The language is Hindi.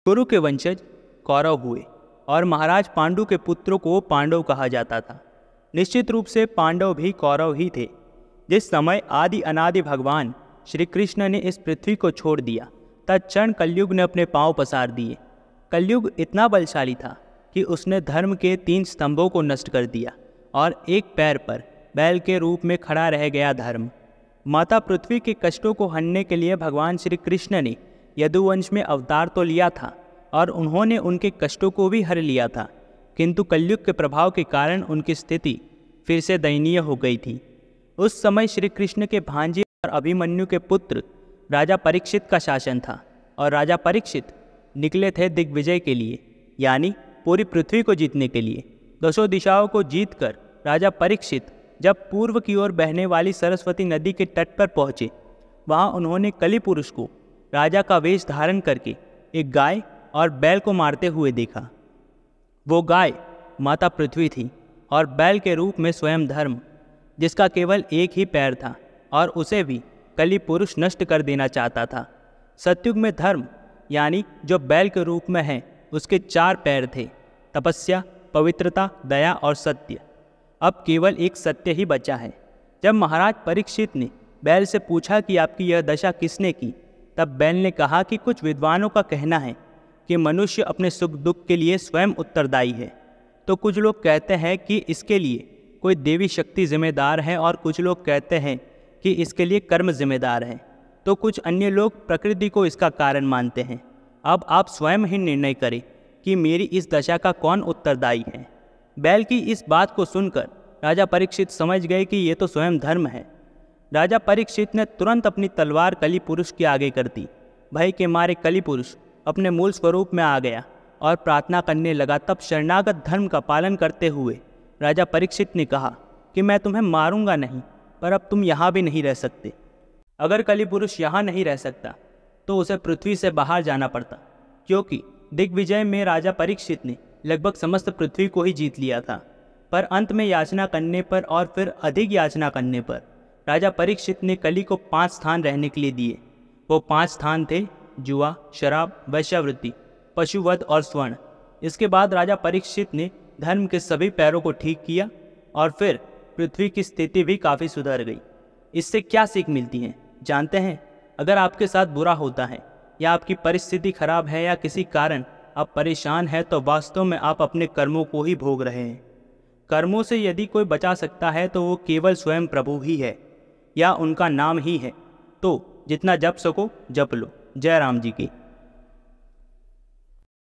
कुरु के वंशज कौरव हुए और महाराज पांडु के पुत्रों को पांडव कहा जाता था। निश्चित रूप से पांडव भी कौरव ही थे। जिस समय आदि अनादि भगवान श्री कृष्ण ने इस पृथ्वी को छोड़ दिया, तत्क्षण कलयुग ने अपने पांव पसार दिए। कलयुग इतना बलशाली था कि उसने धर्म के 3 स्तंभों को नष्ट कर दिया और एक पैर पर बैल के रूप में खड़ा रह गया धर्म। माता पृथ्वी के कष्टों को हरने के लिए भगवान श्री कृष्ण ने यदुवंश में अवतार तो लिया था और उन्होंने उनके कष्टों को भी हर लिया था, किंतु कलयुग के प्रभाव के कारण उनकी स्थिति फिर से दयनीय हो गई थी। उस समय श्री कृष्ण के भांजे और अभिमन्यु के पुत्र राजा परीक्षित का शासन था और राजा परीक्षित निकले थे दिग्विजय के लिए, यानी पूरी पृथ्वी को जीतने के लिए। दसों दिशाओं को जीतकर राजा परीक्षित जब पूर्व की ओर बहने वाली सरस्वती नदी के तट पर पहुँचे, वहाँ उन्होंने कलि पुरुष को राजा का वेश धारण करके एक गाय और बैल को मारते हुए देखा। वो गाय माता पृथ्वी थी और बैल के रूप में स्वयं धर्म, जिसका केवल एक ही पैर था और उसे भी कलि पुरुष नष्ट कर देना चाहता था। सतयुग में धर्म यानी जो बैल के रूप में है, उसके 4 पैर थे, तपस्या, पवित्रता, दया और सत्य। अब केवल एक सत्य ही बचा है। जब महाराज परीक्षित ने बैल से पूछा कि आपकी यह दशा किसने की, तब बैल ने कहा कि कुछ विद्वानों का कहना है कि मनुष्य अपने सुख दुख के लिए स्वयं उत्तरदायी है। तो कुछ लोग कहते हैं कि इसके लिए कोई देवी शक्ति जिम्मेदार है और कुछ लोग कहते हैं कि इसके लिए कर्म जिम्मेदार है। तो कुछ अन्य लोग प्रकृति को इसका कारण मानते हैं। अब आप स्वयं ही निर्णय करें कि मेरी इस दशा का कौन उत्तरदायी है। बैल की इस बात को सुनकर राजा परीक्षित समझ गए कि ये तो स्वयं धर्म है। राजा परीक्षित ने तुरंत अपनी तलवार कलि पुरुष के आगे कर दी। भय के मारे कलि पुरुष अपने मूल स्वरूप में आ गया और प्रार्थना करने लगा। तब शरणागत धर्म का पालन करते हुए राजा परीक्षित ने कहा कि मैं तुम्हें मारूंगा नहीं, पर अब तुम यहाँ भी नहीं रह सकते। अगर कलि पुरुष यहाँ नहीं रह सकता तो उसे पृथ्वी से बाहर जाना पड़ता, क्योंकि दिग्विजय में राजा परीक्षित ने लगभग समस्त पृथ्वी को ही जीत लिया था। पर अंत में याचना करने पर और फिर अधिक याचना करने पर राजा परीक्षित ने कलि को 5 स्थान रहने के लिए दिए। वो 5 स्थान थे: जुआ, शराब, वैश्यावृत्ति, पशुवध और स्वर्ण। इसके बाद राजा परीक्षित ने धर्म के सभी पैरों को ठीक किया और फिर पृथ्वी की स्थिति भी काफ़ी सुधर गई। इससे क्या सीख मिलती है जानते हैं? अगर आपके साथ बुरा होता है या आपकी परिस्थिति खराब है या किसी कारण आप परेशान हैं, तो वास्तव में आप अपने कर्मों को ही भोग रहे हैं। कर्मों से यदि कोई बचा सकता है तो वो केवल स्वयं प्रभु ही है या उनका नाम ही है। तो जितना जप सको जप लो। जय राम जी की।